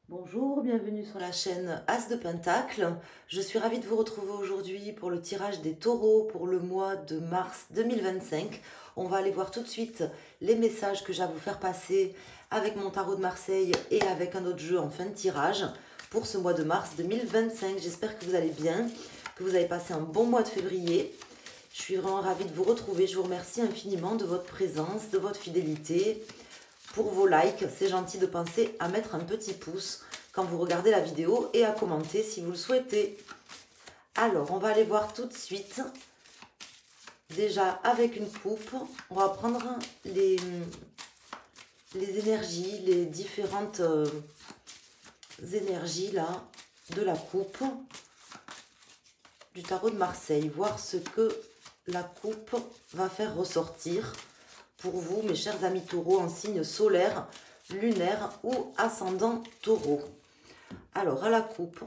Bonjour, bienvenue sur la chaîne As de Pentacle. Je suis ravie de vous retrouver aujourd'hui pour le tirage des taureaux pour le mois de mars 2025. On va aller voir tout de suite les messages que j'ai à vous faire passer avec mon tarot de Marseille et avec un autre jeu en fin de tirage pour ce mois de mars 2025. J'espère que vous allez bien, que vous avez passé un bon mois de février. Je suis vraiment ravie de vous retrouver. Je vous remercie infiniment de votre présence, de votre fidélité. Pour vos likes, c'est gentil de penser à mettre un petit pouce quand vous regardez la vidéo et à commenter si vous le souhaitez. Alors, on va aller voir tout de suite. Déjà, avec une coupe, on va prendre les énergies, les différentes énergies là de la coupe du tarot de Marseille. Voir ce que la coupe va faire ressortir pour vous, mes chers amis taureaux, en signe solaire, lunaire ou ascendant taureau. Alors, à la coupe,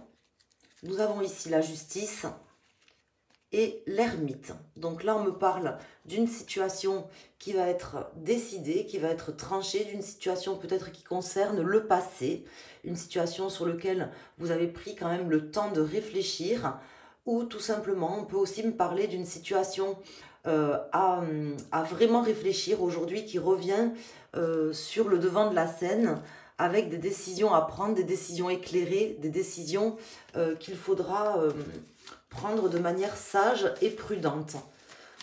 nous avons ici la justice et l'ermite. Donc là, on me parle d'une situation qui va être décidée, qui va être tranchée, d'une situation peut-être qui concerne le passé, une situation sur laquelle vous avez pris quand même le temps de réfléchir, ou tout simplement, on peut aussi me parler d'une situation à vraiment réfléchir aujourd'hui qui revient sur le devant de la scène avec des décisions à prendre, des décisions éclairées, des décisions qu'il faudra prendre de manière sage et prudente.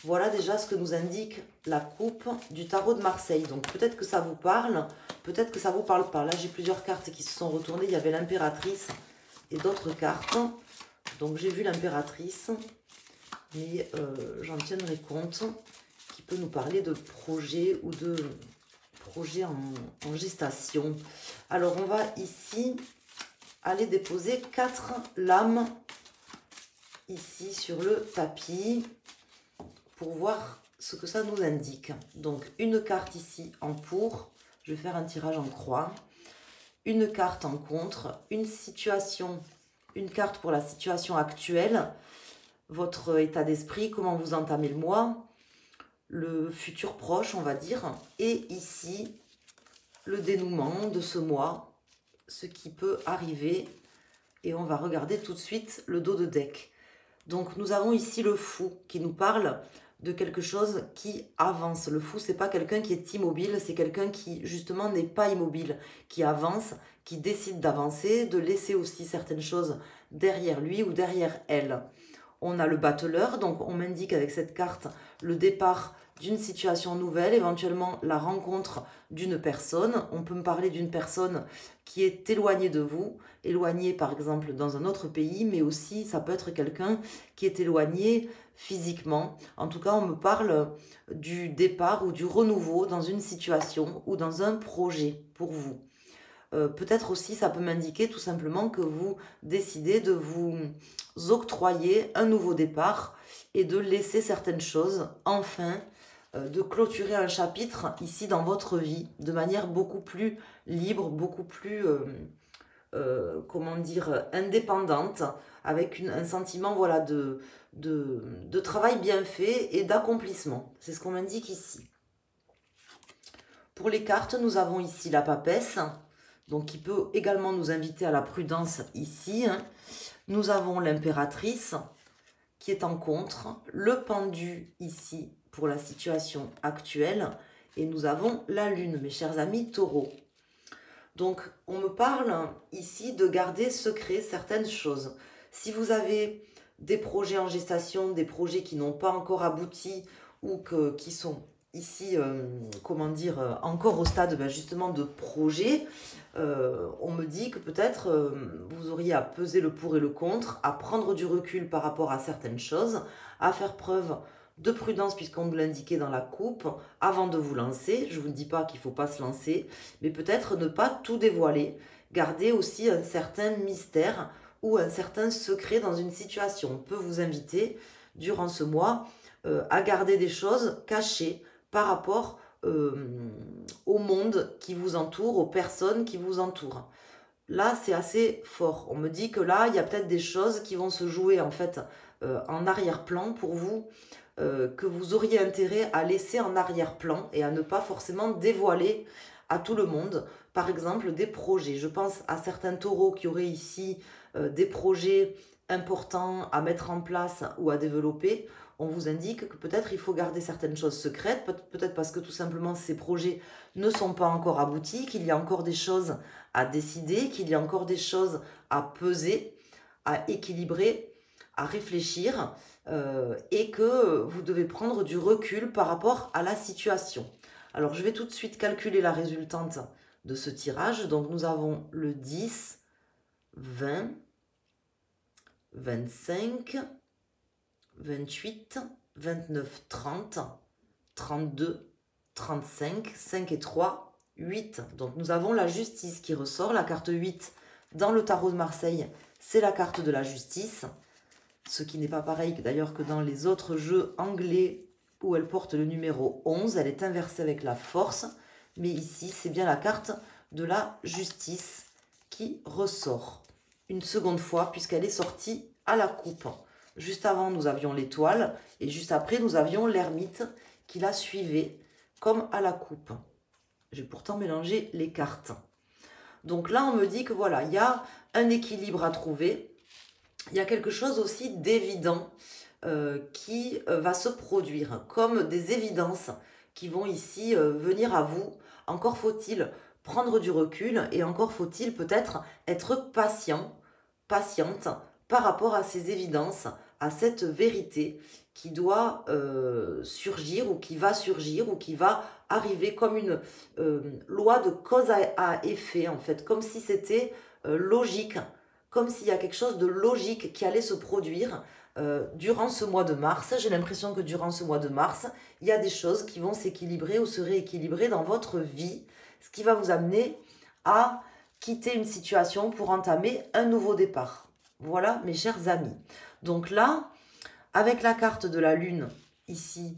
Voilà déjà ce que nous indique la coupe du tarot de Marseille. Donc peut-être que ça vous parle, peut-être que ça ne vous parle pas. Là j'ai plusieurs cartes qui se sont retournées, il y avait l'impératrice et d'autres cartes. Donc j'ai vu l'impératrice, mais j'en tiendrai compte, qui peut nous parler de projets ou de projets en gestation. Alors on va ici aller déposer 4 lames ici sur le tapis pour voir ce que ça nous indique. Donc une carte ici en pour, je vais faire un tirage en croix, une carte en contre, une situation, une carte pour la situation actuelle, votre état d'esprit, comment vous entamez le mois, le futur proche, on va dire, et ici, le dénouement de ce mois, ce qui peut arriver, et on va regarder tout de suite le dos de deck. Donc, nous avons ici le fou qui nous parle de quelque chose qui avance. Le fou, c'est pas quelqu'un qui est immobile, c'est quelqu'un qui, justement, n'est pas immobile, qui avance, qui décide d'avancer, de laisser aussi certaines choses derrière lui ou derrière elle. On a le battleur, donc on m'indique avec cette carte le départ d'une situation nouvelle, éventuellement la rencontre d'une personne. On peut me parler d'une personne qui est éloignée de vous, éloignée par exemple dans un autre pays, mais aussi ça peut être quelqu'un qui est éloigné physiquement. En tout cas, on me parle du départ ou du renouveau dans une situation ou dans un projet pour vous. Peut-être aussi, ça peut m'indiquer tout simplement que vous décidez de vous octroyer un nouveau départ et de laisser certaines choses, enfin, de clôturer un chapitre ici dans votre vie de manière beaucoup plus libre, beaucoup plus, comment dire, indépendante, avec un sentiment voilà, de travail bien fait et d'accomplissement. C'est ce qu'on m'indique ici. Pour les cartes, nous avons ici la papesse, donc qui peut également nous inviter à la prudence ici. Nous avons l'impératrice qui est en contre, le pendu ici pour la situation actuelle, et nous avons la lune, mes chers amis taureaux. Donc, on me parle ici de garder secret certaines choses. Si vous avez des projets en gestation, des projets qui n'ont pas encore abouti ou qui sont ici, comment dire, encore au stade justement de projet, on me dit que peut-être vous auriez à peser le pour et le contre, à prendre du recul par rapport à certaines choses, à faire preuve de prudence puisqu'on nous l'indiquait dans la coupe, avant de vous lancer. Je ne vous dis pas qu'il ne faut pas se lancer, mais peut-être ne pas tout dévoiler, garder aussi un certain mystère ou un certain secret dans une situation. On peut vous inviter durant ce mois à garder des choses cachées par rapport au monde qui vous entoure, aux personnes qui vous entourent. Là, c'est assez fort. On me dit que là, il y a peut-être des choses qui vont se jouer en fait en arrière-plan pour vous, que vous auriez intérêt à laisser en arrière-plan et à ne pas forcément dévoiler à tout le monde. Par exemple, des projets. Je pense à certains taureaux qui auraient ici des projets importants à mettre en place ou à développer. On vous indique que peut-être il faut garder certaines choses secrètes, peut-être parce que tout simplement ces projets ne sont pas encore aboutis, qu'il y a encore des choses à décider, qu'il y a encore des choses à peser, à équilibrer, à réfléchir et que vous devez prendre du recul par rapport à la situation. Alors je vais tout de suite calculer la résultante de ce tirage. Donc nous avons le 10, 20, 25, 28, 29, 30, 32, 35, 5 et 3, 8. Donc nous avons la justice qui ressort, la carte 8 dans le tarot de Marseille, c'est la carte de la justice. Ce qui n'est pas pareil d'ailleurs que dans les autres jeux anglais où elle porte le numéro 11, elle est inversée avec la force. Mais ici, c'est bien la carte de la justice qui ressort une seconde fois puisqu'elle est sortie à la coupe. Juste avant, nous avions l'étoile et juste après, nous avions l'ermite qui la suivait comme à la coupe. J'ai pourtant mélangé les cartes. Donc là, on me dit que voilà, il y a un équilibre à trouver. Il y a quelque chose aussi d'évident qui va se produire, comme des évidences qui vont ici venir à vous. Encore faut-il prendre du recul et encore faut-il peut-être être patient, patiente par rapport à ces évidences, à cette vérité qui doit surgir ou qui va arriver comme une loi de cause à effet en fait, comme si c'était logique, comme s'il y a quelque chose de logique qui allait se produire durant ce mois de mars. J'ai l'impression que durant ce mois de mars, il y a des choses qui vont s'équilibrer ou se rééquilibrer dans votre vie, ce qui va vous amener à quitter une situation pour entamer un nouveau départ. Voilà, mes chers amis. Donc là, avec la carte de la lune, ici,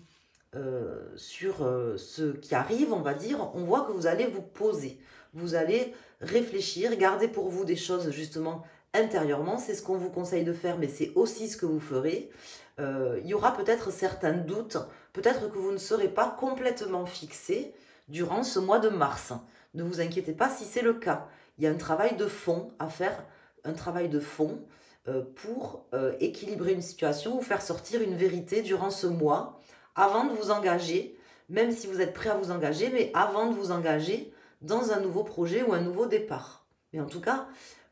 sur ce qui arrive, on va dire, on voit que vous allez vous poser. Vous allez réfléchir, garder pour vous des choses, justement, intérieurement. C'est ce qu'on vous conseille de faire, mais c'est aussi ce que vous ferez. Il y aura peut-être certains doutes, peut-être que vous ne serez pas complètement fixé durant ce mois de mars. Ne vous inquiétez pas si c'est le cas. Il y a un travail de fond à faire, un travail de fond pour équilibrer une situation ou faire sortir une vérité durant ce mois avant de vous engager, même si vous êtes prêt à vous engager, mais avant de vous engager dans un nouveau projet ou un nouveau départ. Mais en tout cas,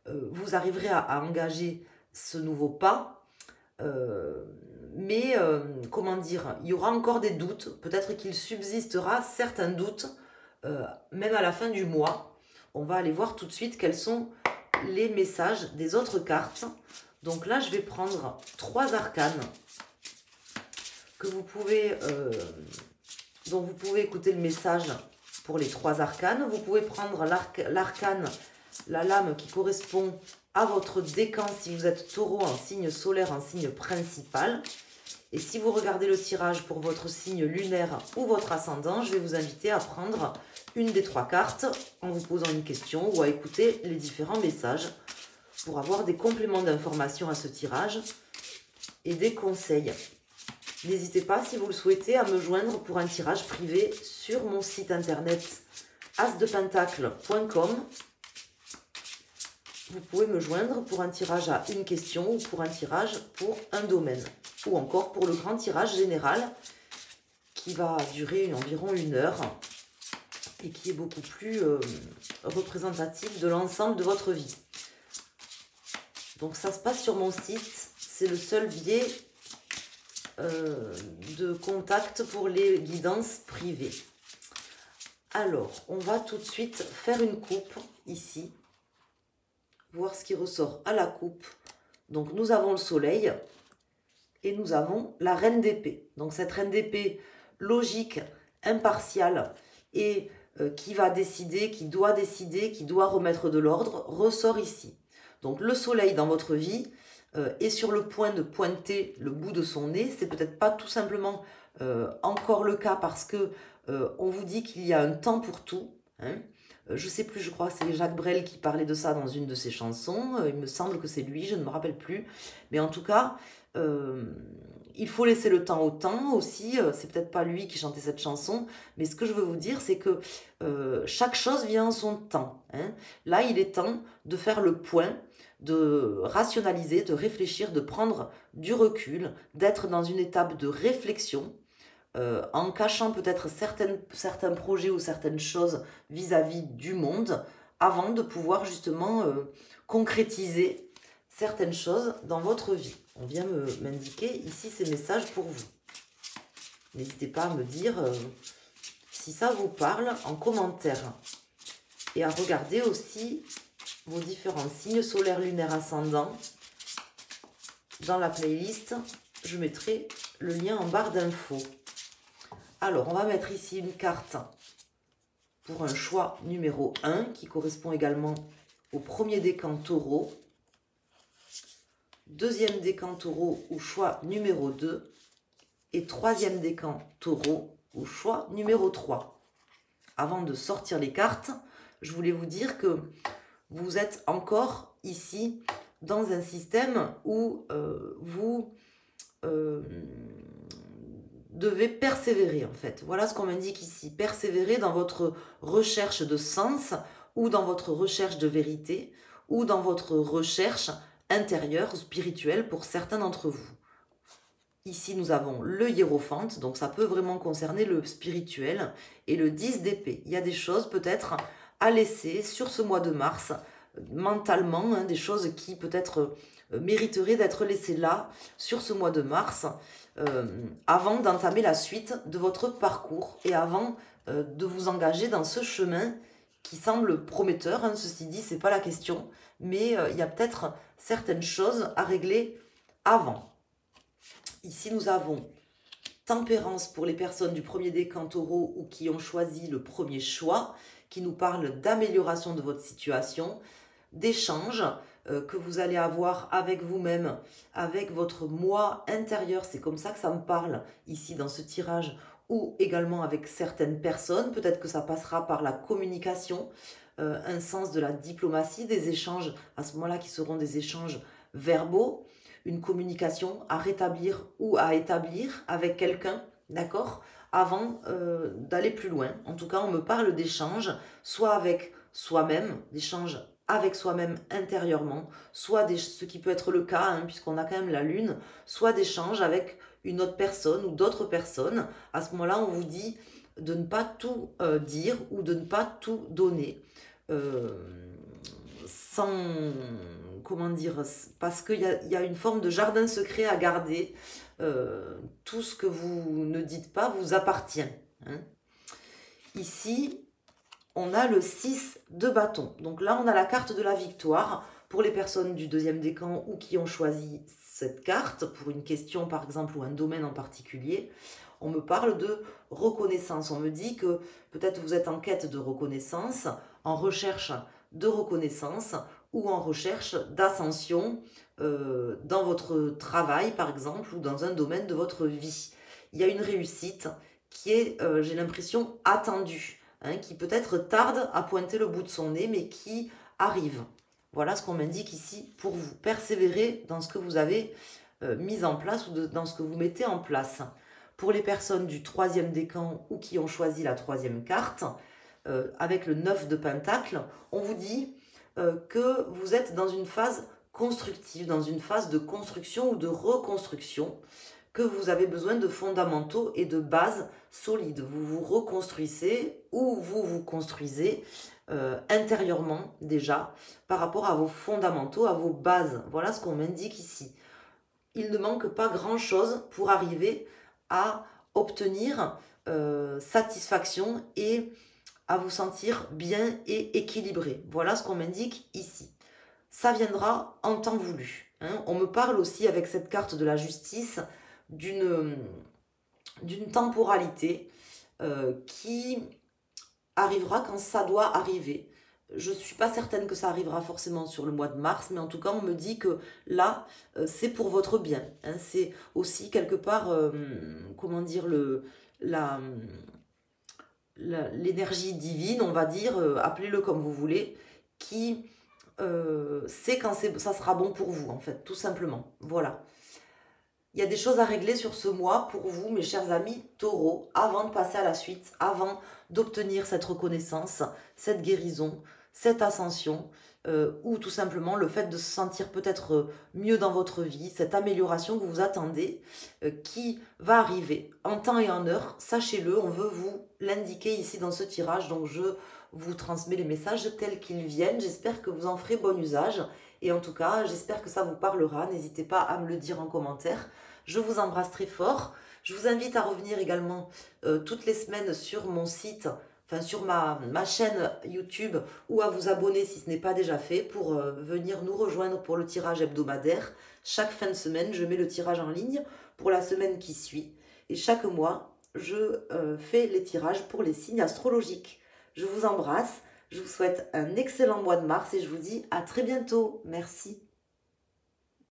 vous arriverez à engager ce nouveau pas, mais comment dire, il y aura encore des doutes, peut-être qu'il subsistera certains doutes, même à la fin du mois. On va aller voir tout de suite quels sont les messages des autres cartes. Donc là, je vais prendre 3 arcanes que vous pouvez, dont vous pouvez écouter le message pour les 3 arcanes. Vous pouvez prendre l'arcane, la lame qui correspond à votre décan si vous êtes taureau en signe solaire, en signe principal. Et si vous regardez le tirage pour votre signe lunaire ou votre ascendant, je vais vous inviter à prendre une des 3 cartes en vous posant une question ou à écouter les différents messages pour avoir des compléments d'information à ce tirage et des conseils. N'hésitez pas, si vous le souhaitez, à me joindre pour un tirage privé sur mon site internet asdepentacle.com. Vous pouvez me joindre pour un tirage à une question ou pour un tirage pour un domaine. Ou encore pour le grand tirage général qui va durer environ 1 heure et qui est beaucoup plus représentatif de l'ensemble de votre vie. Donc ça se passe sur mon site, c'est le seul biais de contact pour les guidances privées. Alors, on va tout de suite faire une coupe ici, voir ce qui ressort à la coupe. Donc nous avons le soleil et nous avons la reine d'épée. Donc cette reine d'épée logique, impartiale et qui va décider, qui doit remettre de l'ordre, ressort ici. Donc le soleil dans votre vie est sur le point de pointer le bout de son nez. C'est peut-être pas tout simplement encore le cas parce que on vous dit qu'il y a un temps pour tout. Hein. Je sais plus, je crois que c'est Jacques Brel qui parlait de ça dans une de ses chansons. Il me semble que c'est lui, je ne me rappelle plus. Mais en tout cas, il faut laisser le temps au temps aussi. C'est peut-être pas lui qui chantait cette chanson, mais ce que je veux vous dire, c'est que chaque chose vient en son temps. Hein. Là, il est temps de faire le point, de rationaliser, de réfléchir, de prendre du recul, d'être dans une étape de réflexion, en cachant peut-être certains projets ou certaines choses vis-à-vis du monde, avant de pouvoir justement concrétiser certaines choses dans votre vie. On vient m'indiquer ici ces messages pour vous. N'hésitez pas à me dire si ça vous parle en commentaire. Et à regarder aussi vos différents signes solaires, lunaires, ascendants. Dans la playlist, je mettrai le lien en barre d'infos. Alors, on va mettre ici une carte pour un choix numéro 1 qui correspond également au premier décan taureau. Deuxième décan taureau ou choix numéro 2. Et troisième décan taureau ou choix numéro 3. Avant de sortir les cartes, je voulais vous dire que vous êtes encore ici dans un système où vous devez persévérer en fait. Voilà ce qu'on m'indique ici. Persévérer dans votre recherche de sens ou dans votre recherche de vérité ou dans votre recherche intérieure, spirituelle pour certains d'entre vous. Ici, nous avons le hiérophante, donc ça peut vraiment concerner le spirituel, et le 10 d'épée. Il y a des choses peut-être à laisser sur ce mois de mars, mentalement, hein, des choses qui peut-être mériteraient d'être laissées là, sur ce mois de mars, avant d'entamer la suite de votre parcours et avant de vous engager dans ce chemin qui semble prometteur. Hein, ceci dit, c'est pas la question, mais il y a peut-être certaines choses à régler avant. Ici, nous avons tempérance pour les personnes du premier décan taureau ou qui ont choisi le premier choix, qui nous parle d'amélioration de votre situation, d'échanges que vous allez avoir avec vous-même, avec votre moi intérieur. C'est comme ça que ça me parle ici dans ce tirage, ou également avec certaines personnes. Peut-être que ça passera par la communication, un sens de la diplomatie, des échanges à ce moment-là qui seront des échanges verbaux, une communication à rétablir ou à établir avec quelqu'un, d'accord, avant d'aller plus loin. En tout cas, on me parle d'échanges, soit avec soi-même, d'échanges avec soi-même intérieurement, soit ce qui peut être le cas, hein, puisqu'on a quand même la lune, soit d'échanges avec une autre personne ou d'autres personnes. À ce moment-là, on vous dit de ne pas tout dire ou de ne pas tout donner. Sans, comment dire, parce qu'il y a une forme de jardin secret à garder. Tout ce que vous ne dites pas vous appartient. Hein. Ici, on a le 6 de bâton. Donc là, on a la carte de la victoire pour les personnes du deuxième décan ou qui ont choisi cette carte pour une question, par exemple, ou un domaine en particulier. On me parle de reconnaissance. On me dit que peut-être vous êtes en quête de reconnaissance, en recherche de reconnaissance ou en recherche d'ascension dans votre travail, par exemple, ou dans un domaine de votre vie. Il y a une réussite qui est, j'ai l'impression, attendue, hein, qui peut-être tarde à pointer le bout de son nez, mais qui arrive. Voilà ce qu'on m'indique ici pour vous. Persévérer dans ce que vous avez mis en place ou dans ce que vous mettez en place. Pour les personnes du troisième décan ou qui ont choisi la troisième carte, avec le 9 de Pentacle, on vous dit que vous êtes dans une phase constructive, dans une phase de construction ou de reconstruction, que vous avez besoin de fondamentaux et de bases solides. Vous vous reconstruisez ou vous vous construisez intérieurement déjà par rapport à vos fondamentaux, à vos bases. Voilà ce qu'on m'indique ici. Il ne manque pas grand-chose pour arriver à obtenir satisfaction et à vous sentir bien et équilibré. Voilà ce qu'on m'indique ici. Ça viendra en temps voulu. Hein. On me parle aussi avec cette carte de la justice d'une temporalité qui arrivera quand ça doit arriver. Je ne suis pas certaine que ça arrivera forcément sur le mois de mars, mais en tout cas, on me dit que là, c'est pour votre bien. Hein. C'est aussi quelque part, comment dire, l'énergie divine, on va dire, appelez-le comme vous voulez, qui sait quand ça sera bon pour vous, en fait, tout simplement. Voilà. Il y a des choses à régler sur ce mois pour vous, mes chers amis taureaux, avant de passer à la suite, avant d'obtenir cette reconnaissance, cette guérison, cette ascension, ou tout simplement le fait de se sentir peut-être mieux dans votre vie, cette amélioration que vous attendez, qui va arriver en temps et en heure. Sachez-le, on veut vous l'indiquer ici dans ce tirage, donc je vous transmets les messages tels qu'ils viennent. J'espère que vous en ferez bon usage. Et en tout cas, j'espère que ça vous parlera. N'hésitez pas à me le dire en commentaire. Je vous embrasse très fort. Je vous invite à revenir également toutes les semaines sur mon site, enfin sur ma chaîne YouTube, ou à vous abonner si ce n'est pas déjà fait pour venir nous rejoindre pour le tirage hebdomadaire. Chaque fin de semaine, je mets le tirage en ligne pour la semaine qui suit. Et chaque mois, je fais les tirages pour les signes astrologiques. Je vous embrasse. Je vous souhaite un excellent mois de mars et je vous dis à très bientôt. Merci.